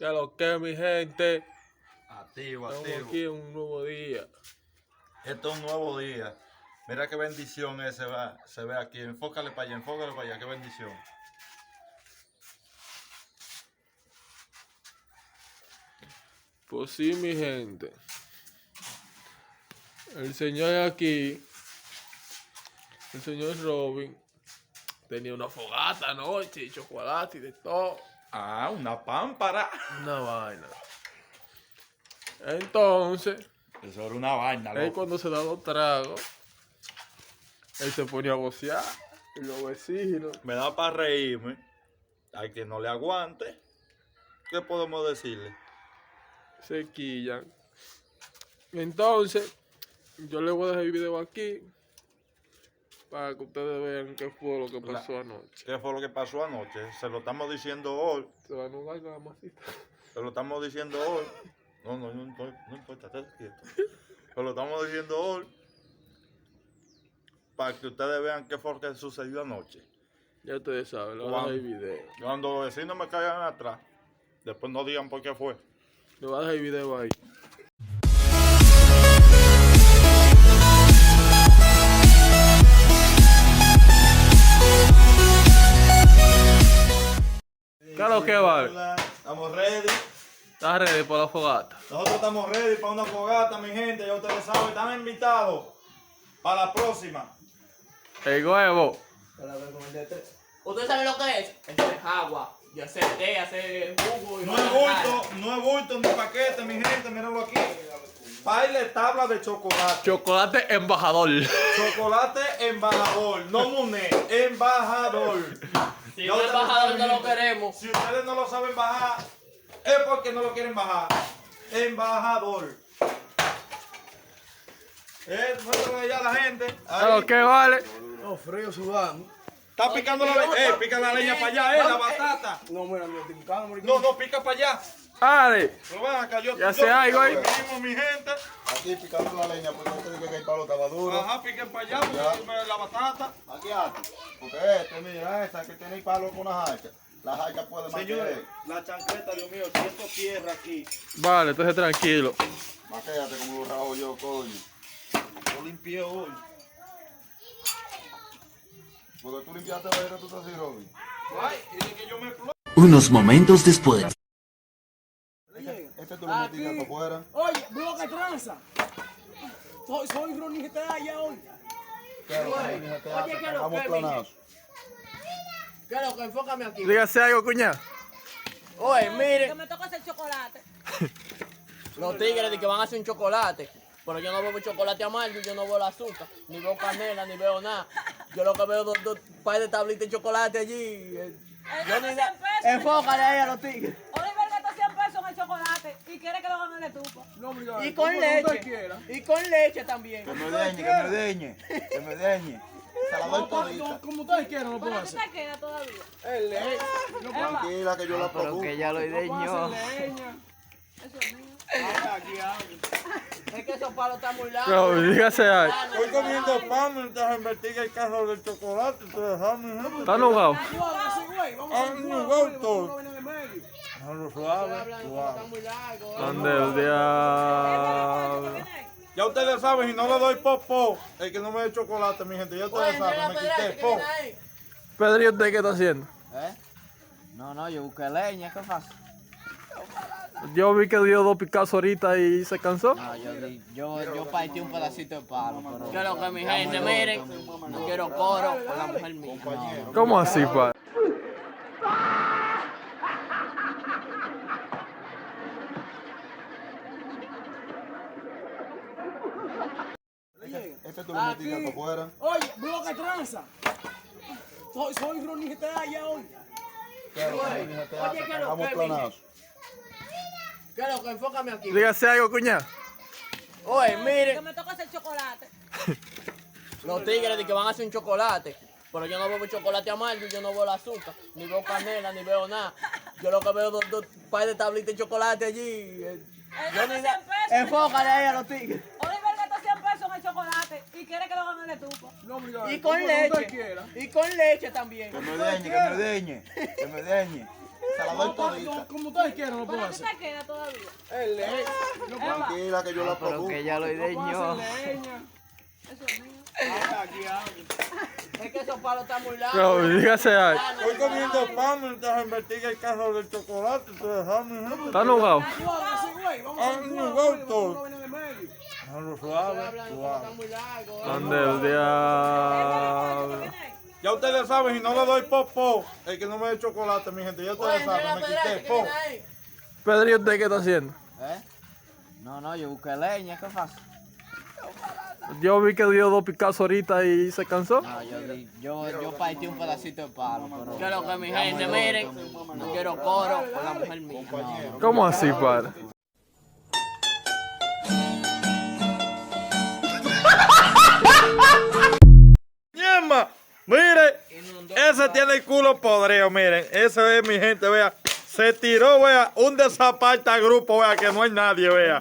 Ya lo que mi gente. Activo, Estamos activo. aquí en un nuevo día. Esto es un nuevo día. Mira qué bendición se ve aquí. Enfócale para allá, qué bendición. Pues sí, mi gente. El señor aquí, el señor Robin, tenía una fogata anoche y chocolate y de todo. Ah, una pámpara. Una vaina. Entonces, Eso era una vaina, él loco. cuando se da los tragos, él se ponía a vocear. Y los vecinos. Me da para reírme. Hay que no le aguante. ¿Qué podemos decirle? Se quillan. Entonces, yo le voy a dejar el video aquí para que ustedes vean qué fue lo que pasó anoche. ¿Qué fue lo que pasó anoche? Se lo estamos diciendo hoy. Se va a anular nada más. Se lo estamos diciendo hoy. No importa, estate quieto. Se lo estamos diciendo hoy. Para que ustedes vean qué fue lo que sucedió anoche. Ya ustedes saben, le voy a dejar el video. Cuando los vecinos me caigan atrás, después no digan por qué fue. Le voy a dejar el video ahí. Claro que vale. Estamos ready. ¿Estás ready por la fogata? Nosotros estamos ready para una fogata, mi gente. Ya ustedes saben, están invitados para la próxima. El huevo. ¿Ustedes saben lo que es? Eso es agua. Y hacer té, hacer jugo y No es bulto ni paquete, mi gente. Mírenlo aquí. Baile tabla de chocolate. Chocolate embajador. Chocolate embajador. No muné, embajador. Si Ya no es ustedes bajado, saben, no lo gente. queremos. Si ustedes no lo saben bajar, es porque no lo quieren bajar. Embajador. Muéstrale allá a la gente. Ahí. Claro que vale. No, frío sudando. Está picando la leña. Pica la leña para allá, la batata. No, mira, me estoy picando, marico. No, pica para allá. Dale. Pero ven acá, Ya sé algo ahí. Mismo, mi gente. Aquí picando la leña porque usted dice que el palo estaba duro. Ajá, piquen para allá, porque la batata. Aquí porque mira, esta que tiene el palo con una hacha. La hacha puede Señores, mantener. la chancleta, Dios mío, siento tierra aquí. Vale, entonces tranquilo. Maquéate como lo rajo yo, coño. Yo limpié hoy. Porque tú limpiaste la leña, tú estás así, Robin. Ay, y de que yo me exploto. Unos momentos después. Este tú lo metiste para afuera. Oye, bloque tranza. Soy Ronnie GTA ya hoy. Oye, ¿qué es lo Vamos que, planados. ¿Qué es lo que? Enfócame aquí. Dígase algo, cuñado. Oye, Que miren, me toca hacer chocolate. los tigres de que van a hacer un chocolate. Pero yo no bebo chocolate amargo, yo no veo el azúcar, ni veo canela, ni veo nada. Yo lo que veo es dos par de tablitas de chocolate allí. Yo ni nada. 100 pesos. Enfócale ahí a los tigres. Oliver gastó 100 pesos en el chocolate y quiere que lo hagan en la estufa. No, mira, Y con como usted leche. quiera. Y con leche también. Que me deñe. Se la doy todita. Como ustedes quieran, lo puedo ¿Pero qué hacer. te queda todavía? El leche. No puedo Tranquila que yo la produzco. ya lo hacer leña. Eso es mío. Es que esos palos están muy largos. No, dígase algo. Estoy comiendo pan mientras investiga el caso del chocolate. Ustedes saben, mi gente. ¿Está enojado? Güey, vamos a hacer no, un no, juego, todo. vamos a en el medio. Déjalo Estoy suave, hablando, suave. están muy largos. ¿Dónde el ¿Qué diablo? viene ahí? Ya ustedes saben, si no le doy popó, el que no me dé chocolate, mi gente, ya ustedes Oye, mira saben, la me pedrada quité que po. viene ahí. Pedro, ¿y usted qué está haciendo? No, yo busqué leña, ¿qué pasa? Yo vi que dio 2 Picasso ahorita y se cansó. No, yo partí un pedacito de palo, pero... ¿Qué es lo que mi gente? Miren, no quiero coro con la mujer mía. No. ¿Cómo así, pa? Este tú lo metiste para afuera. Oye, bloque tranza. Soy Ronnie GTA ya hoy. Oye, ¿qué es lo Vamos que, planados. ¿Qué es lo que? Enfócame aquí. Dígase algo, cuñado. Oye, Que miren, me toca hacer chocolate. los tigres de que van a hacer un chocolate. Pero yo no bebo chocolate amargo, yo no veo el azúcar, ni veo canela, ni veo nada. Yo lo que veo es dos par de tablitas de chocolate allí. Yo ni nada. 100 pesos. Enfócale ahí a los tigres. Oliver gastó 100 pesos en el chocolate y quiere que lo hagan en la estufa. No, mira, Y con como usted leche. quiera. Y con leche también. Que me deñe. ¿Qué Se la doy todita. Como ustedes quieran, lo puedo ¿Pero qué hacer. te queda todavía? El leña. Tranquila que yo la Pero produzco. que ya lo ideñó. Leña. Eso es mío. Aquí, aquí. Es que esos palos están muy largos. No, dígase ahí. Estoy comiendo pan mientras investiga el caso del chocolate. Te dejamos, mi gente. ¿Está nubado? Vamos a hacer, güey. Vamos a hacer Ah, un no, juego, gusto. güey. Vamos a venir de medio. Déjalo suave, Están suave. muy largos. ¿Dónde el ¿Qué diablo? viene ahí? Ya ustedes saben, si no le doy popó, el que no me dé chocolate, mi gente. Ya ustedes saben, me quité po. Pedro, ¿y usted qué está haciendo? No, yo busqué leña, ¿qué pasa? Yo vi que dio 2 picazos ahorita y se cansó. No, yo partí un pedacito de palo. Pero... Quiero que mi gente, miren, no quiero coro con la mujer mía. No. ¿Cómo así, padre? ¡Ñema! Mire, ese tiene el culo podrido, miren. Ese es mi gente, vea. Se tiró, vea, un desaparta grupo, vea, que no hay nadie, vea.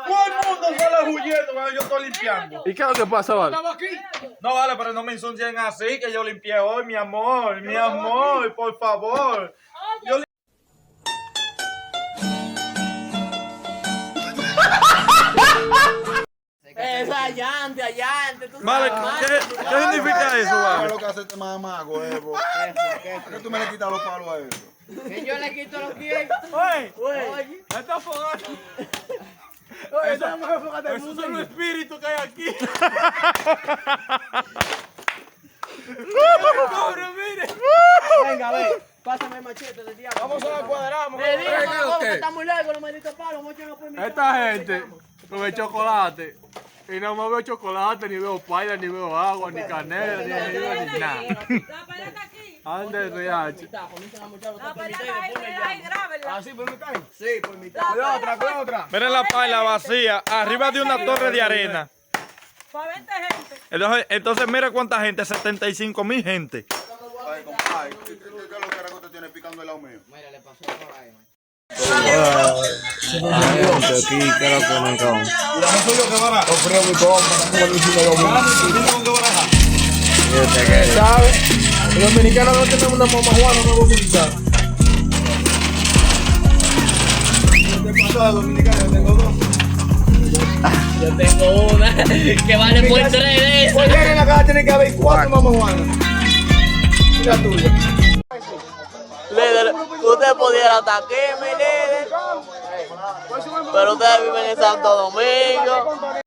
Todo el mundo sale huyendo, vea, yo estoy limpiando. ¿Y qué es lo que pasa, vale? No, vale, pero no me insulten así, que yo limpié hoy, mi amor, por favor. Es allante. Vale, ¿qué significa eso, ¿Qué es vale? lo que hace este mamá, huevo? ¿Por qué tú me le quitas los palos a eso? Que yo le quito los pies. Oye, esta fogata. Oye, esa es la mejor fogata del Esos mundo. son los espíritus que hay aquí. Cabrón, mire. Venga, ve, pásame el machete del diablo. Vamos a la cuadramos. Le digo ¿Qué, que qué? está muy largo los malditos palos, mucho no pueden Esta gente come chocolate. Y no me veo chocolate, ni veo paila, ni veo agua, ni canela, ni veo ni nada. La paella está aquí. Ande, RH. La paella está ahí, grábenla. Así, por mitad. Sí, por mitad. Con otra. Miren la paila vacía, arriba de una torre de arena. Para 20 gente. Entonces mira cuánta gente, 75,000 gente. Ay, compadre, ¿qué es lo que era que usted tiene picando el lado mío? Mira, le pasó por ahí, man. ¿Sabes? Los dominicanos no tenemos una mamajuana, no dominicana. Yo tengo una que vale por 3 de esas. Porque en la casa tiene que haber 4 mamajuanas. Y la tuya. Líder, usted pudiera estar aquí, mi líder. Pero ustedes viven en Santo Domingo.